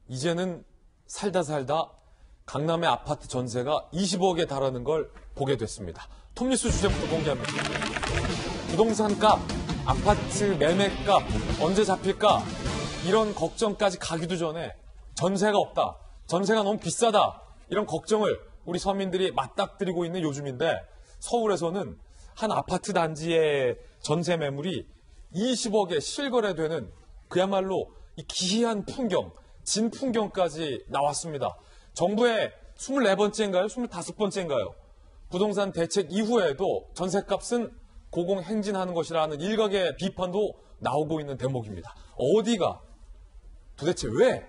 이제는 살다 강남의 아파트 전세가 20억에 달하는 걸 보게 됐습니다. 톱니스 주제부터 공개합니다. 부동산값, 아파트 매매값, 언제 잡힐까? 이런 걱정까지 가기도 전에 전세가 없다, 전세가 너무 비싸다, 이런 걱정을 우리 서민들이 맞닥뜨리고 있는 요즘인데, 서울에서는 한 아파트 단지의 전세 매물이 20억에 실거래되는 그야말로 이 기이한 풍경, 진풍경까지 나왔습니다. 정부의 24번째인가요? 25번째인가요? 부동산 대책 이후에도 전세값은 고공행진하는 것이라는 일각의 비판도 나오고 있는 대목입니다. 어디가 도대체 왜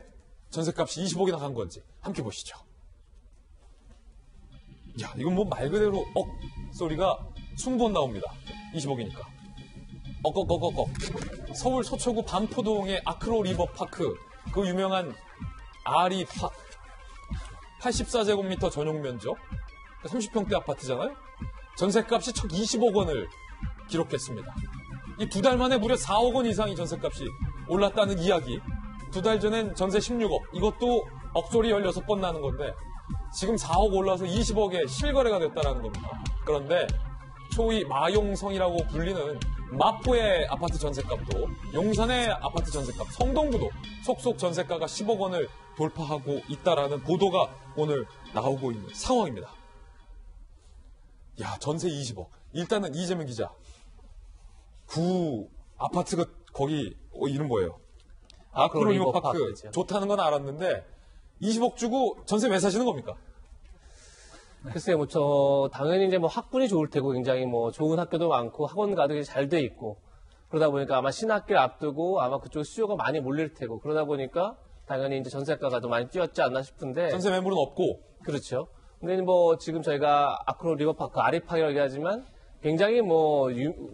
전세값이 20억이나 간 건지 함께 보시죠. 야, 이건 뭐 말 그대로 소리가 20번 나옵니다. 20억이니까. 서울 서초구 반포동의 아크로 리버파크, 그 유명한 아리파 84제곱미터 전용 면적 30평대 아파트잖아요. 전세값이 첫 20억 원을 기록했습니다. 이 2달 만에 무려 4억 원 이상이 전세값이 올랐다는 이야기. 2달 전엔 전세 16억. 이것도 억소리 16번 나는 건데 지금 4억 올라서 20억에 실거래가 됐다는 겁니다. 그런데 초이 마용성이라고 불리는 마포의 아파트 전세값도, 용산의 아파트 전세값, 성동구도 속속 전세가가 10억 원을 돌파하고 있다라는 보도가 오늘 나오고 있는 상황입니다. 야, 전세 20억. 일단은 이재명 기자, 구 아파트가 거기 이름 뭐예요? 아크로 리버파크 좋다는 건 알았는데 20억 주고 전세 왜 사시는 겁니까? 글쎄요, 당연히 이제 학군이 좋을 테고 굉장히 좋은 학교도 많고 학원 가득이 잘 돼 있고 그러다 보니까 아마 신학기를 앞두고 아마 그쪽 수요가 많이 몰릴 테고 그러다 보니까 당연히 이제 전세가가 더 많이 뛰었지 않나 싶은데. 전세 매물은 없고. 그렇죠. 근데 지금 저희가 아크로 리버파크 아리팍이라고 얘기하지만 굉장히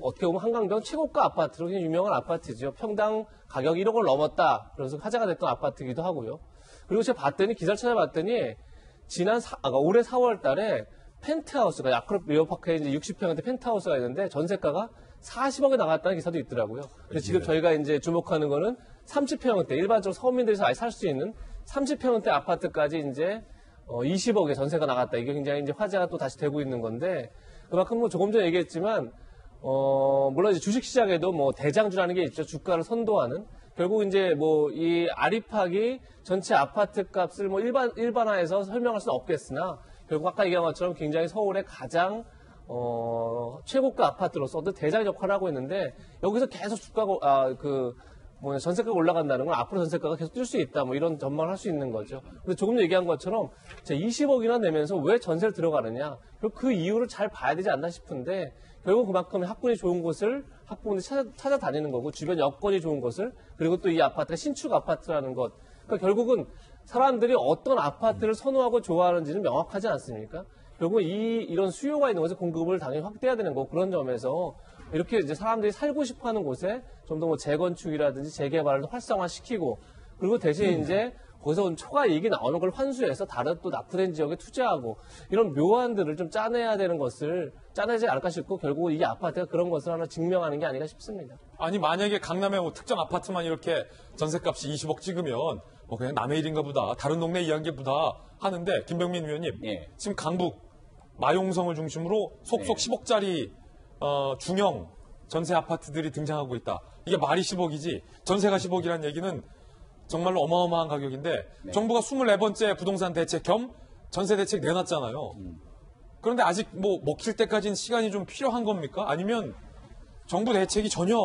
어떻게 보면 한강변 최고가 아파트로 유명한 아파트죠. 평당 가격 1억을 넘었다. 그래서 화제가 됐던 아파트이기도 하고요. 그리고 제가 기사를 찾아봤더니 올해 4월 달에 펜트하우스가 아크로 리버파크에 이제 60평대 펜트하우스가 있는데 전세가가 40억에 나갔다는 기사도 있더라고요. 그래서 지금 저희가 이제 주목하는 거는 30평대, 일반적으로 서민들에서 아예 살 수 있는 30평대 아파트까지 이제 20억에 전세가 나갔다. 이게 굉장히 이제 화제가 또 다시 되고 있는 건데, 그만큼 조금 전에 얘기했지만 물론 이제 주식시장에도 대장주라는 게 있죠. 주가를 선도하는. 결국 이제 이 아리팍이 전체 아파트 값을 일반화해서 설명할 수는 없겠으나 결국 아까 얘기한 것처럼 굉장히 서울의 가장 최고가 아파트로서도 대장 역할을 하고 있는데, 여기서 계속 주가가 전세가가 올라간다는 건 앞으로 전세가가 계속 뛸 수 있다, 이런 전망을 할 수 있는 거죠. 근데 조금 얘기한 것처럼 20억이나 내면서 왜 전세를 들어가느냐, 그 이유를 잘 봐야 되지 않나 싶은데, 결국 그만큼 학군이 좋은 곳을 학부모들이 찾아다니는 거고, 주변 여건이 좋은 곳을, 그리고 또 이 아파트가 신축 아파트라는 것. 그러니까 결국은 사람들이 어떤 아파트를 선호하고 좋아하는지는 명확하지 않습니까? 결국 이런 수요가 있는 곳에 공급을 당연히 확대해야 되는 거고, 그런 점에서 이렇게 이제 사람들이 살고 싶어 하는 곳에 좀 더 재건축이라든지 재개발을 활성화시키고, 그리고 대신 이제 거기서 초과 이익이 나오는 걸 환수해서 다른 또 낙후된 지역에 투자하고, 이런 묘안들을 좀 짜내야 되는 것을 짜내지 않을까 싶고, 결국은 이 아파트가 그런 것을 하나 증명하는 게 아닌가 싶습니다. 아니, 만약에 강남의 특정 아파트만 이렇게 전세값이 20억 찍으면 그냥 남의 일인가 보다, 다른 동네 이야기인가 보다 하는데, 김병민 의원님, 예. 지금 강북 마용성을 중심으로 속속 10억짜리 중형 전세 아파트들이 등장하고 있다. 이게 말이 10억이지 전세가 10억이라는 얘기는 정말로 어마어마한 가격인데, 정부가 24번째 부동산 대책 겸 전세 대책 내놨잖아요. 그런데 아직 먹힐 때까지는 시간이 좀 필요한 겁니까? 아니면 정부 대책이 전혀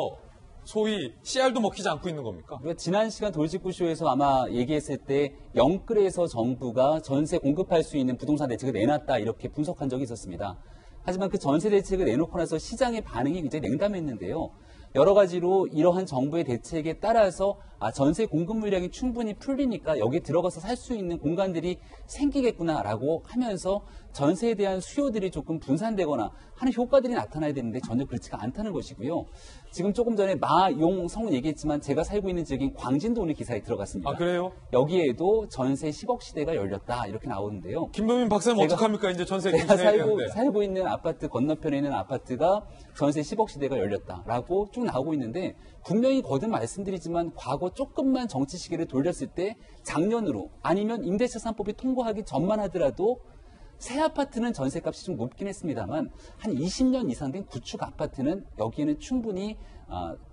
소위 씨알도 먹히지 않고 있는 겁니까? 지난 시간 돌직구쇼에서 아마 얘기했을 때 영끌에서 정부가 전세 공급할 수 있는 부동산 대책을 내놨다, 이렇게 분석한 적이 있었습니다. 하지만 그 전세 대책을 내놓고 나서 시장의 반응이 굉장히 냉담했는데요. 여러 가지로 이러한 정부의 대책에 따라서 전세 공급 물량이 충분히 풀리니까 여기에 들어가서 살 수 있는 공간들이 생기겠구나라고 하면서 전세에 대한 수요들이 조금 분산되거나 하는 효과들이 나타나야 되는데 전혀 그렇지가 않다는 것이고요. 지금 조금 전에 마용 성 얘기했지만 제가 살고 있는 지역인 광진도 오늘 기사에 들어갔습니다. 아, 그래요? 여기에도 전세 10억 시대가 열렸다 이렇게 나오는데요. 김병민 박사님 제가- 어떡합니까? 이제 전세 제가 기준에 살고 있는 아파트 건너편에 있는 아파트가 전세 10억 시대가 열렸다라고 쭉 나오고 있는데 분명히 거듭 말씀드리지만 과거 조금만 정치 시계를 돌렸을 때 작년으로 아니면 임대차 3법이 통과하기 전만 하더라도 새 아파트는 전세값이 좀 높긴 했습니다만 한 20년 이상 된 구축 아파트는 여기에는 충분히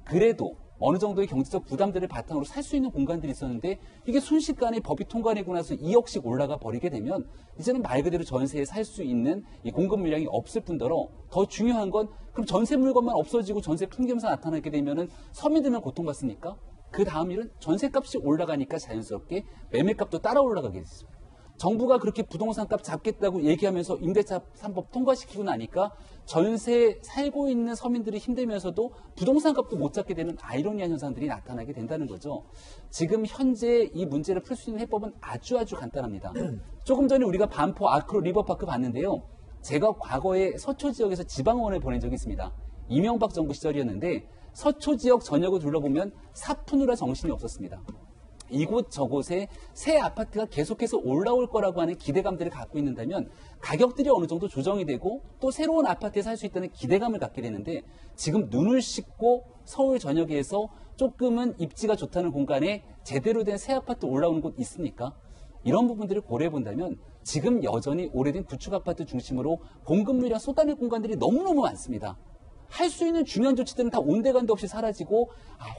그래도 어느 정도의 경제적 부담들을 바탕으로 살 수 있는 공간들이 있었는데 이게 순식간에 법이 통과되고 나서 2억씩 올라가 버리게 되면 이제는 말 그대로 전세에 살 수 있는 이 공급 물량이 없을 뿐더러 더 중요한 건 그럼 전세 물건만 없어지고 전세 풍gem사 나타나게 되면은 서민들만 고통받습니까? 그 다음 일은 전세값이 올라가니까 자연스럽게 매매값도 따라 올라가게 됐습니다. 정부가 그렇게 부동산 값 잡겠다고 얘기하면서 임대차 3법 통과시키고 나니까 전세 살고 있는 서민들이 힘들면서도 부동산 값도 못 잡게 되는 아이러니한 현상들이 나타나게 된다는 거죠. 지금 현재 이 문제를 풀 수 있는 해법은 아주 간단합니다. 조금 전에 우리가 반포 아크로 리버파크 봤는데요. 제가 과거에 서초 지역에서 지방원을 보낸 적이 있습니다. 이명박 정부 시절이었는데 서초 지역 전역을 둘러보면 사푸느라 정신이 없었습니다. 이곳 저곳에 새 아파트가 계속해서 올라올 거라고 하는 기대감들을 갖고 있는다면 가격들이 어느 정도 조정이 되고 또 새로운 아파트에 살 수 있다는 기대감을 갖게 되는데 지금 눈을 씻고 서울 전역에서 조금은 입지가 좋다는 공간에 제대로 된 새 아파트 올라오는 곳 있습니까? 이런 부분들을 고려해 본다면 지금 여전히 오래된 구축 아파트 중심으로 공급 물량 쏟아낼 공간들이 너무너무 많습니다. 할 수 있는 중요한 조치들은 다 온데간데 없이 사라지고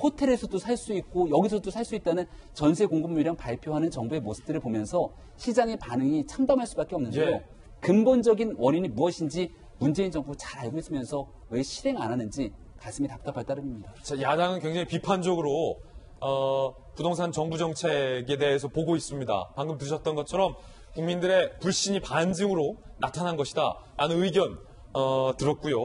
호텔에서도 살 수 있고 여기서도 살 수 있다는 전세 공급 물량 발표하는 정부의 모습들을 보면서 시장의 반응이 참담할 수밖에 없는데요. 예. 근본적인 원인이 무엇인지 문재인 정부 잘 알고 있으면서 왜 실행 안 하는지 가슴이 답답할 따름입니다. 자, 야당은 굉장히 비판적으로 부동산 정부 정책에 대해서 보고 있습니다. 방금 들으셨던 것처럼 국민들의 불신이 반증으로 나타난 것이다 라는 의견 들었고요.